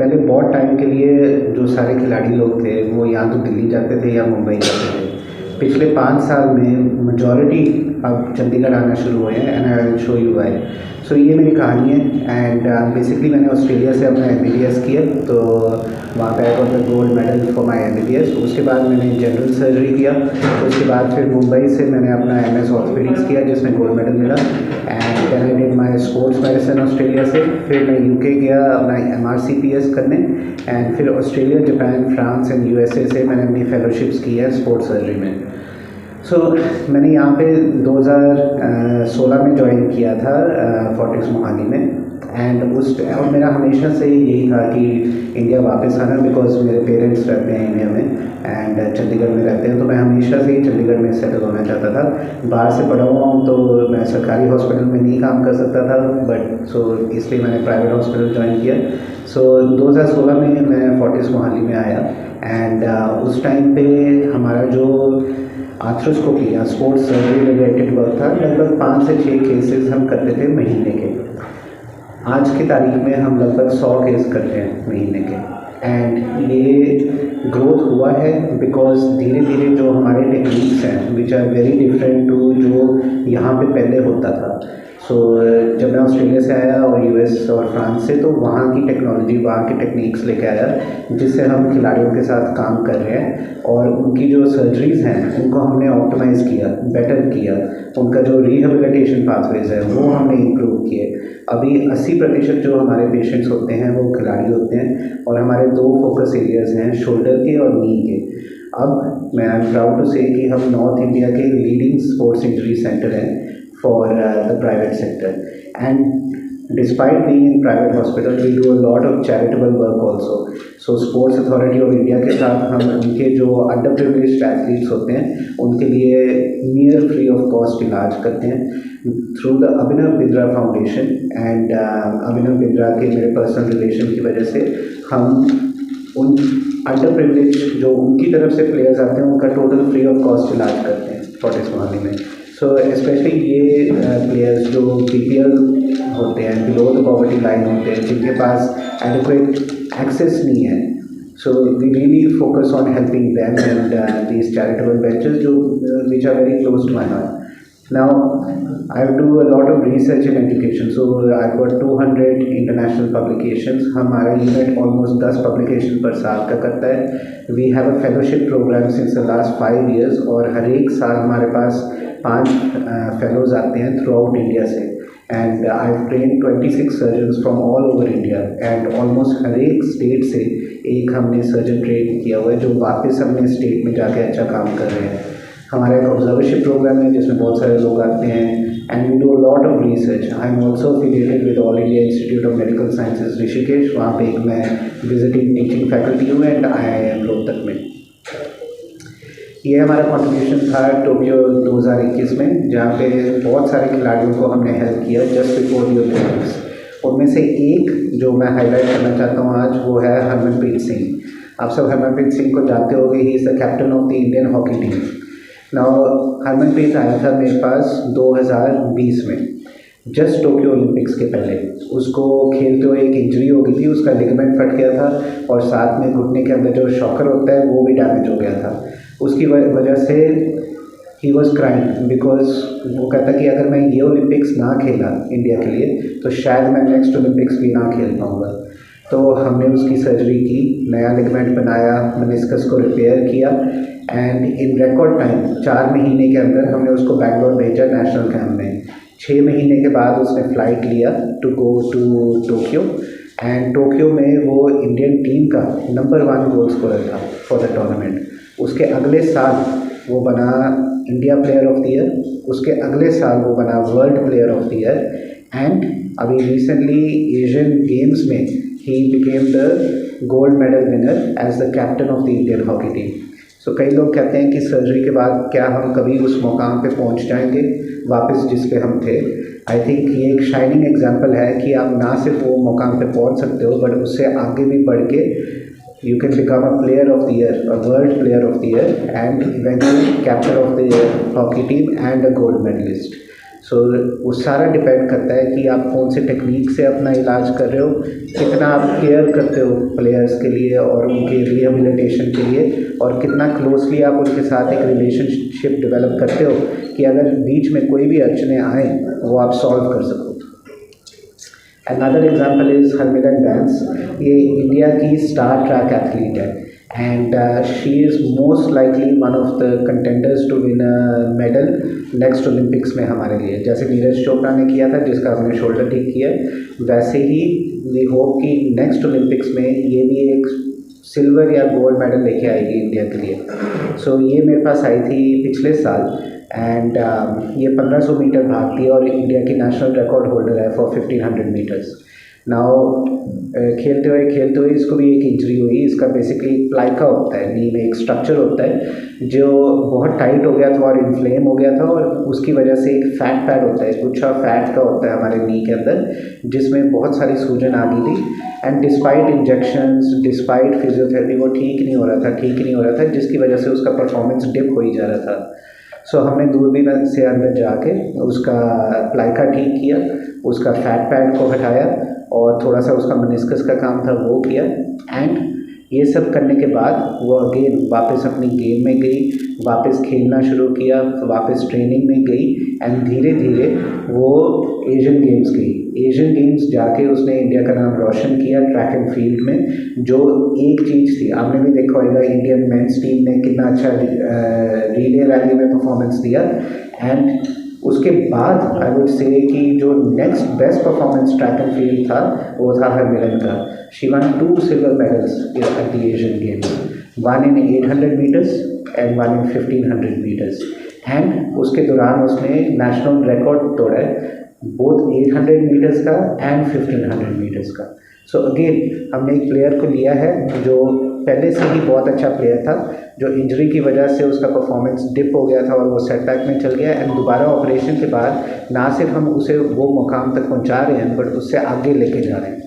पहले बहुत टाइम के लिए जो सारे खिलाड़ी लोग थे वो या तो दिल्ली जाते थे या मुंबई जाते थे। पिछले 5 साल में मेजॉरिटी अब चंडीगढ़ आना शुरू हुए हैं and I will show you why. So ये मेरी कहानी है एंड बेसिकली मैंने ऑस्ट्रेलिया से अपना MBBS किया, तो वहाँ पे I got the gold medal for my MBBS। उसके बाद मैंने जनरल सर्जरी किया, उसके बाद फिर मुंबई से मैंने अपना MS ऑर्थोपेडिक्स किया जिसमें गोल्ड मेडल मिला and then I did my sports medicine Australia से। फिर मैं UK गया अपना MRCPS करने एंड फिर Australia, Japan, France and USA से मैंने अपनी फेलोशिप्स की है स्पोर्ट्स सर्जरी में। सो मैंने यहाँ पे 2016 में ज्वाइन किया था फोर्टिस मोहाली में एंड और मेरा हमेशा से यही था कि इंडिया वापस आना, बिकॉज मेरे पेरेंट्स रहते हैं इंडिया में एंड चंडीगढ़ में रहते हैं, तो मैं हमेशा से ही चंडीगढ़ में सेटल होना चाहता था। बाहर से पढ़ा हुआ हूँ तो मैं सरकारी हॉस्पिटल में नहीं काम कर सकता था, बट इसलिए मैंने प्राइवेट हॉस्पिटल ज्वाइन किया। 2016 में मैं फोर्टिस मोहाली में आया एंड उस टाइम पे हमारा जो आर्थ्रोस्कोपी या स्पोर्ट्स सर्जरी रिलेटेड वर्क था, लगभग 5 से 6 केसेस हम करते थे महीने के। आज की तारीख में हम लगभग 100 केस करते हैं महीने के एंड ये ग्रोथ हुआ है बिकॉज धीरे धीरे जो हमारे टेक्निक्स हैं which are very different to जो यहाँ पे पहले होता था। जब मैं ऑस्ट्रेलिया से आया और US और फ्रांस से, तो वहाँ की टेक्नोलॉजी, वहाँ की टेक्निक्स लेके आया जिससे हम खिलाड़ियों के साथ काम कर रहे हैं और उनकी जो सर्जरीज़ हैं उनको हमने ऑप्टिमाइज़ किया, बेटर किया। उनका जो रिहेबिलिटेशन पाथवेज है वो हमने इम्प्रूव किए। अभी 80% जो हमारे पेशेंट्स होते हैं वो खिलाड़ी होते हैं और हमारे 2 फोकस एरियाज़ हैं, शोल्डर के और नी के। अब मैं आई एम प्राउड टू से कि हम नॉर्थ इंडिया के लीडिंग स्पोर्ट्स इंजरी सेंटर हैं for the private sector, and despite being in private hospital we do a lot of charitable work also. Sports Authority of India के साथ हम उनके जो अंडर प्रिविलेज्ड एथलीट्स होते हैं उनके लिए नियर फ्री ऑफ कॉस्ट इलाज करते हैं through the Abhinav Bindra foundation and Abhinav Bindra के मेरे पर्सनल रिलेशन की वजह से हम उन अंडर प्रिविलेज जो उनकी तरफ से प्लेयर्स आते हैं उनका टोटल फ्री ऑफ कॉस्ट इलाज करते हैं फोर्टिस मोहाली में। स्पेशली ये प्लेयर्स जो BPL होते हैं, बिलो द पॉवर्टी लाइन होते हैं, जिनके पास एडिक्वेट एक्सेस नहीं है, we really focus on helping them and these charitable ventures जो which are very close to my heart. Now I do a lot of research and education, so I've got 200 international publications. हमारा unit almost 10 publication पर साल का करता है। We have a fellowship program since the last 5 years और हर एक साल हमारे पास 5 फेलोज आते हैं थ्रू आउट इंडिया से and I've trained 26 surgeons from all over India and almost हर एक स्टेट से एक हमने सर्जन ट्रेन किया हुआ है जो वापस अपने स्टेट में जाके अच्छा काम कर रहे हैं। हमारा एक ऑब्जर्वरशिप प्रोग्राम है जिसमें बहुत सारे लोग आते हैं and we do a lot of research. I am also affiliated with All India Institute of Medical Sciences Rishikesh, वहाँ पे एक मैं विजिटिंग टीचिंग फैकल्टी हूँ एंड IIM रोहतक में। ये हमारा कंट्रीब्यूशन था टोक्यो 2021 में, जहाँ पे बहुत सारे खिलाड़ियों को हमने हेल्प किया जस्ट बिफोर द ओलंपिक्स। उनमें से एक जो मैं हाईलाइट करना चाहता हूँ आज वो है हरमनप्रीत सिंह। आप सब हरमनप्रीत सिंह को जानते होंगे, he is the captain of the Indian hockey team. Now Harmanpreet आया था मेरे पास 2020 में, जस्ट टोक्यो ओलंपिक्स के पहले। उसको खेलते हुए एक इंजरी हो गई थी, उसका लिगामेंट फट गया था और साथ में घुटने के अंदर जो शॉकर होता है वो भी डैमेज हो गया था। उसकी वजह से ही वॉज क्राइंग बिकॉज वो कहता कि अगर मैं ये ओलंपिक्स ना खेला इंडिया के लिए तो शायद मैं नेक्स्ट ओलंपिक्स भी ना खेल पाऊँगा। तो हमने उसकी सर्जरी की, नया लिगामेंट बनाया, मेनिस्कस को रिपेयर किया एंड इन रिकॉर्ड टाइम 4 महीने के अंदर हमने उसको बैंगलोर भेजा नेशनल कैंप में। 6 महीने के बाद उसने फ़्लाइट लिया to go to Tokyo and Tokyo में वो इंडियन टीम का नंबर 1 गोल स्कोरर था फॉर द टूर्नामेंट। उसके अगले साल वो बना India player of the year, उसके अगले साल वो बना world player of the year and अभी रिसेंटली एशियन गेम्स में ही became the gold medal winner as the captain of the Indian hockey team. कई लोग कहते हैं कि सर्जरी के बाद क्या हम कभी उस मुकाम पे पहुंच जाएंगे वापस जिस पे हम थे। आई थिंक ये एक शाइनिंग एग्जांपल है कि आप ना सिर्फ वो मुकाम पे पहुंच सकते हो बट उससे आगे भी बढ़ के you can become a player of the year, a world player of the year and eventually captain of the hockey team and a gold medalist. सो वो सारा डिपेंड करता है कि आप कौन से टेक्निक से अपना इलाज कर रहे हो, कितना आप केयर करते हो प्लेयर्स के लिए और उनके रिहेबिलिटेशन के लिए, और कितना क्लोजली आप उनके साथ एक रिलेशनशिप डेवलप करते हो कि अगर बीच में कोई भी अड़चने आए वो आप सॉल्व कर सको। Another example is Harmilan Bains. ये इंडिया की स्टार ट्रैक एथलीट है and she is most likely one of the contenders to win a medal next Olympics में हमारे लिए। जैसे नीरज चोपड़ा ने किया था जिसका हमने शोल्डर ठीक किया, वैसे ही वी होप कि नेक्स्ट ओलंपिक्स में ये भी एक सिल्वर या गोल्ड मेडल लेके आएगी इंडिया के लिए। सो ये मेरे पास आई थी पिछले साल एंड ये 1500 मीटर भागती है और इंडिया की नेशनल रिकॉर्ड होल्डर है फॉर 1500 मीटर्स। नाउ खेलते हुए इसको भी एक इंजरी हुई। इसका बेसिकली प्लाइका होता है, नी में एक स्ट्रक्चर होता है जो बहुत टाइट हो गया था और इन्फ्लेम हो गया था, और उसकी वजह से एक फैट पैड होता है, गुच्छा फैट का होता है हमारे नी के अंदर, जिसमें बहुत सारी सूजन आ गई थी। And despite injections, despite physiotherapy वो ठीक नहीं हो रहा था, जिसकी वजह से उसका परफॉर्मेंस डिप हो ही जा रहा था। सो हमने दूरबीन से अंदर जाके उसका प्लाइका ठीक किया, उसका फैट पैड को हटाया और थोड़ा सा उसका मेनिस्कस का काम था वो किया। एंड ये सब करने के बाद वो अगेन वापस अपनी गेम में गई, वापस खेलना शुरू किया, वापस ट्रेनिंग में गई एंड धीरे धीरे वो एशियन गेम्स गई। एशियन गेम्स जाके उसने इंडिया का नाम रोशन किया ट्रैक एंड फील्ड में, जो एक चीज़ थी आपने भी देखा होगा इंडियन मेंस टीम ने कितना अच्छा रिले रैली में परफॉर्मेंस दिया। एंड उसके बाद आई वुड से कि जो next best performance track and field था वो था हरमिलन का। She won 2 silver medals at the Asian Games, one in 800 metres and one in 1500 metres. And उसके दौरान उसने नेशनल रिकॉर्ड तोड़ा है बोथ 800 मीटर्स का एंड 1500 मीटर्स का। सो अगेन हमने एक प्लेयर को लिया है जो पहले से ही बहुत अच्छा प्लेयर था, जो इंजरी की वजह से उसका परफॉर्मेंस डिप हो गया था और वो सेटबैक में चल गया, एंड दोबारा ऑपरेशन के बाद ना सिर्फ हम उसे वो मुकाम तक पहुंचा रहे हैं बट उससे आगे लेके जा रहे हैं।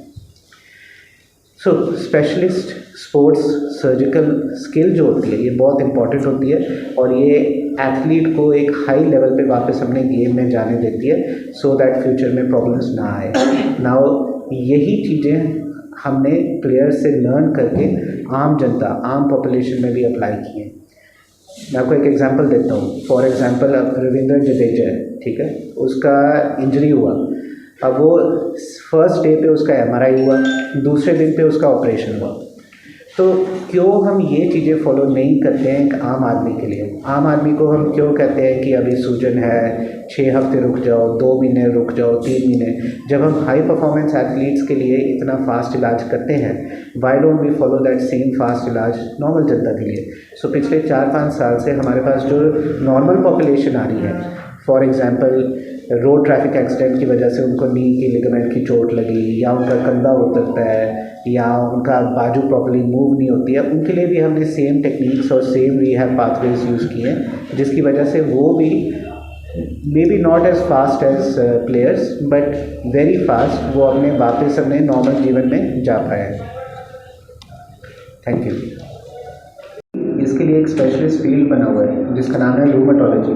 सो स्पेशलिस्ट स्पोर्ट्स सर्जिकल स्किल जो होती है ये बहुत इंपॉर्टेंट होती है और ये एथलीट को एक हाई लेवल पे वापस अपने गेम में जाने देती है सो दैट फ्यूचर में प्रॉब्लम्स ना आए। नाउ यही चीज़ें हमने प्लेयर से लर्न करके आम जनता, आम पॉपुलेशन में भी अप्लाई की हैं। मैं आपको एक एग्जांपल देता हूँ। फॉर एग्जांपल अब रविंद्र जडेजा है, ठीक है, उसका इंजरी हुआ। अब वो फर्स्ट डे पे उसका MRI हुआ, दूसरे दिन पे उसका ऑपरेशन हुआ। तो क्यों हम ये चीज़ें फॉलो नहीं करते हैं एक आम आदमी के लिए? आम आदमी को हम क्यों कहते हैं कि अभी सूजन है 6 हफ्ते रुक जाओ, 2 महीने रुक जाओ, 3 महीने, जब हम हाई परफॉर्मेंस एथलीट्स के लिए इतना फास्ट इलाज करते हैं, why don't we follow that same fast इलाज नॉर्मल जनता के लिए? सो पिछले 4-5 साल से हमारे पास जो नॉर्मल पॉपुलेशन आ रही है, for example road traffic accident की वजह से उनको नी की लिगामेंट की चोट लगी, या उनका कंधा उतरता है, या उनका बाजू प्रॉपर्ली मूव नहीं होती है, उनके लिए भी हमने सेम टेक्निक्स और सेम रिहैब पाथवेज यूज़ किए हैं, जिसकी वजह से वो भी may be not as fast as players but very fast वो अपने वापस अपने नॉर्मल जीवन में जा पाए। Thank you. इसके लिए एक स्पेशलिस्ट फील्ड बना हुआ है जिसका नाम है रूमेटोलॉजी।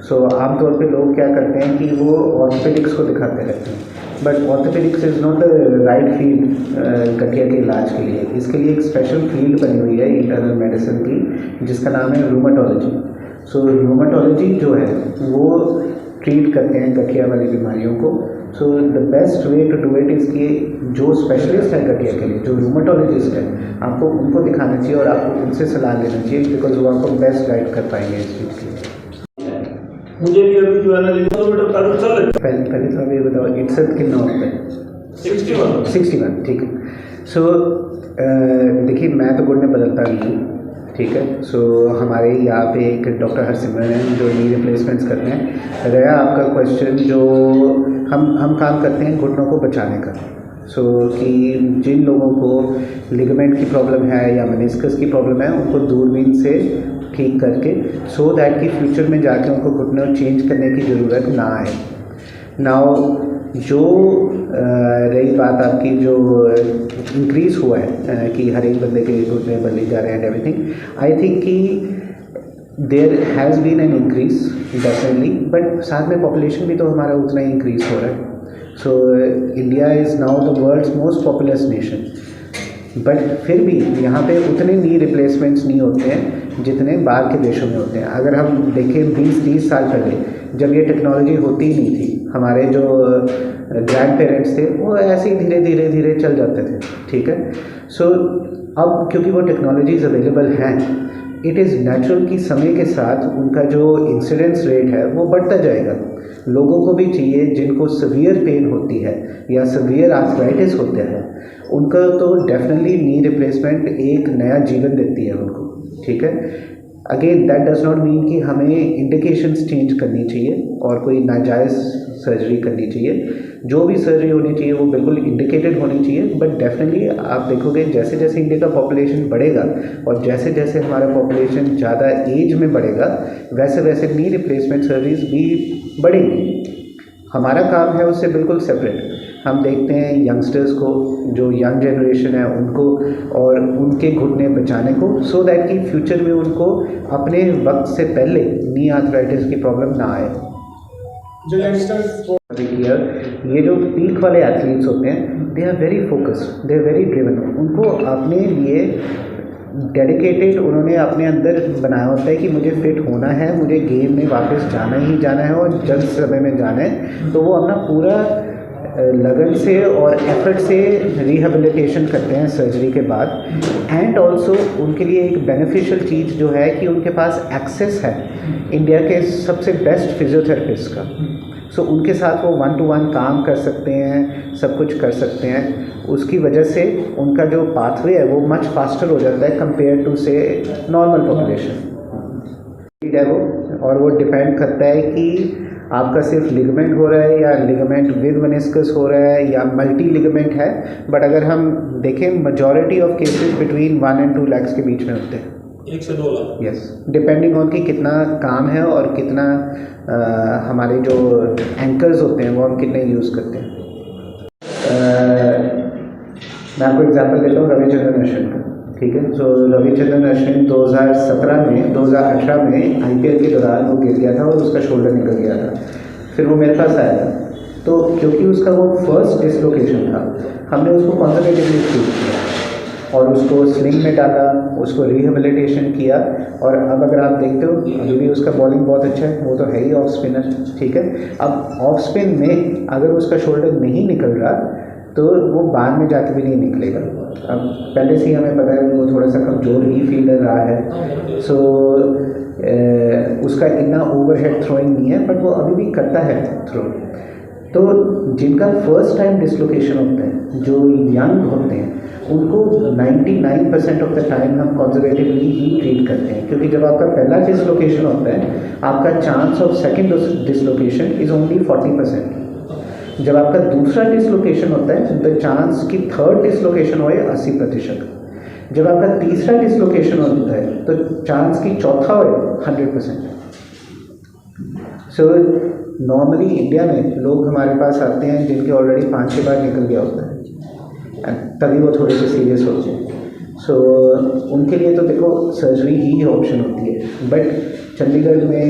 सो आमतौर पे लोग क्या करते हैं कि वो ऑर्थोपेडिक्स को दिखाते रहते हैं, but orthopaedics is not the right field गठिया के इलाज के लिए। इसके लिए एक स्पेशल फील्ड बनी हुई है इंटरनल मेडिसिन की जिसका नाम है रूमेटोलॉजी। सो रूमेटोलॉजी जो है वो ट्रीट करते हैं गठिया वाली बीमारियों को। So the best way to do it is कि जो स्पेशलिस्ट है गठिया के लिए, जो रूमेटोलॉजिस्ट है, आपको उनको दिखाना चाहिए और आपको उनसे सलाह लेना चाहिए, बिकॉज वो आपको बेस्ट गाइड कर पाएंगे इस चीज़ के लिए। मुझे भी अभी जो है ना किलोमीटर पैदल चल रहे पहले तो अभी बताओ इट्सत कितना होता है? 61, ठीक है। सो देखिए मैं तो घुटने बदलता नहीं हूँ, ठीक है। सो हमारे यहाँ पे एक डॉक्टर हरसिमरन हैं जो नी रिप्लेसमेंट्स करते हैं। रहा आपका क्वेश्चन, जो हम काम करते हैं घुटनों को बचाने का। सो कि जिन लोगों को लिगामेंट की प्रॉब्लम है या मेनिस्कस की प्रॉब्लम है उनको दूरबीन से ठीक करके सो दैट कि फ्यूचर में जाके उनको घुटनों चेंज करने की ज़रूरत ना आए। नाउ जो रही बात आपकी जो इंक्रीज़ हुआ है कि हर एक बंदे के घुटने बदले जा रहे हैं एवरीथिंग, आई थिंक कि there has been an increase definitely, but साथ में पॉपुलेशन भी तो हमारा उतना ही इंक्रीज हो रहा है। So India is now the world's most populous nation, but फिर भी यहाँ पे उतने नी रिप्लेसमेंट्स नहीं होते हैं जितने बाहर के देशों में होते हैं। अगर हम देखें 20-30 साल पहले जब ये टेक्नोलॉजी होती ही नहीं थी, हमारे जो ग्रैंड पेरेंट्स थे वो ऐसे ही धीरे धीरे धीरे चल जाते थे, ठीक है। सो अब क्योंकि वो टेक्नोलॉजीज अवेलेबल हैं, इट इज़ नेचुरल कि समय के साथ उनका जो इंसिडेंस रेट है वो बढ़ता जाएगा। लोगों को भी चाहिए जिनको सीवियर पेन होती है या सीवियर आर्थराइटिस होता है, उनका तो डेफिनेटली नी रिप्लेसमेंट एक नया जीवन देती है उनको, ठीक है। Again that does not mean कि हमें इंडिकेशंस चेंज करनी चाहिए और कोई नाजायज़ सर्जरी करनी चाहिए। जो भी सर्जरी होनी चाहिए वो बिल्कुल इंडिकेटेड होनी चाहिए, बट डेफिनेटली आप देखोगे जैसे जैसे इंडिया का पॉपुलेशन बढ़ेगा और जैसे जैसे हमारा पॉपुलेशन ज़्यादा एज में बढ़ेगा वैसे वैसे नी रिप्लेसमेंट सर्जरीज भी बढ़ेंगी। हमारा काम है उससे बिल्कुल सेपरेट। हम देखते हैं यंगस्टर्स को, जो यंग जनरेशन है उनको, और उनके घुटने बचाने को, सो दैट कि फ्यूचर में उनको अपने वक्त से पहले नी आर्थराइटिस की प्रॉब्लम ना आए। जो यंगस्टर्स ये जो पीक वाले एथलीट्स होते हैं, they are very focused, they are very driven. उनको अपने लिए डेडिकेटेड उन्होंने अपने अंदर बनाया होता है कि मुझे फिट होना है, मुझे गेम में वापस जाना ही जाना है और जल्द समय में जाना है। तो वो अपना पूरा लगन से और एफर्ट से रिहेबिलिटेशन करते हैं सर्जरी के बाद। एंड ऑल्सो उनके लिए एक बेनिफिशियल चीज़ जो है कि उनके पास एक्सेस है इंडिया के सबसे बेस्ट फिजियोथेरेपिस्ट का। सो उनके साथ वो 1-to-1 काम कर सकते हैं, सब कुछ कर सकते हैं। उसकी वजह से उनका जो पाथवे है वो मच फास्टर हो जाता है कंपेयर टू से नॉर्मल पॉपुलेशन है वो। और वो डिपेंड करता है कि आपका सिर्फ लिगामेंट हो रहा है या लिगामेंट विद मेनिस्कस हो रहा है या मल्टी लिगामेंट है। बट अगर हम देखें majority of cases between 1 and 2 lakhs के बीच में होते हैं, 1 से 2 लाख। यस, डिपेंडिंग ऑन कि कितना काम है और कितना हमारे जो एंकर्स होते हैं वो हम कितने यूज़ करते हैं। मैं आपको एग्जांपल देता हूँ रविचंद्रन अश्विन का, ठीक है। सो रविचंद्रन अश्विन 2018 में IPL के दौरान वो गिर गया था और उसका शोल्डर निकल गया था। फिर वो मेरे पास आया था, तो क्योंकि उसका वो फर्स्ट डिसलोकेशन था, हमने उसको कंजर्वेटिवली ट्रीट किया और उसको स्लिंग में डाला, उसको रिहेबिलिटेशन किया। और अब अगर आप देखते हो अभी भी उसका बॉलिंग बहुत अच्छा है, वो तो है ही ऑफ स्पिनर, ठीक है। अब ऑफ स्पिन में अगर उसका शोल्डर नहीं निकल रहा तो वो बाद में जाके भी नहीं निकलेगा। अब पहले से ही हमें पता है वो थोड़ा सा कमज़ोर ही फील्डर रहा है। सो उसका इतना ओवरहेड थ्रोइंग नहीं है, बट वो अभी भी करता है थ्रो। तो जिनका फर्स्ट टाइम डिसलोकेशन होता है, जो यंग होते हैं, उनको 99% ऑफ द टाइम हम कंजर्वेटिवली ही ट्रीट करते हैं, क्योंकि जब आपका पहला डिसलोकेशन होता है आपका chance of second dislocation is only 40%। जब आपका दूसरा डिसलोकेशन होता है द चांस कि थर्ड डिसलोकेशन होए 80%। जब आपका तीसरा डिसलोकेशन होता है तो चांस कि चौथा होए 100%। सो नॉर्मली इंडिया में लोग हमारे पास आते हैं जिनके ऑलरेडी 5-6 बार निकल गया होता है, तभी वो थोड़े से सीरियस होते हैं। सो उनके लिए तो देखो सर्जरी ही ऑप्शन होती है। बट चंडीगढ़ में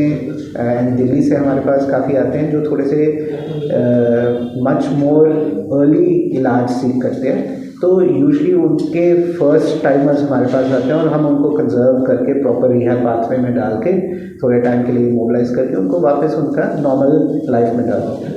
एंड दिल्ली से हमारे पास काफ़ी आते हैं जो थोड़े से मच मोर अर्ली इलाज सीख करते हैं। तो यूजुअली उनके फर्स्ट टाइमर्स हमारे पास आते हैं और हम उनको कंजर्व करके प्रॉपर रिहैब पाथवे में डाल के थोड़े टाइम के लिए मोबिलाइज करके उनको वापस उनका नॉर्मल लाइफ में डाल देते हैं।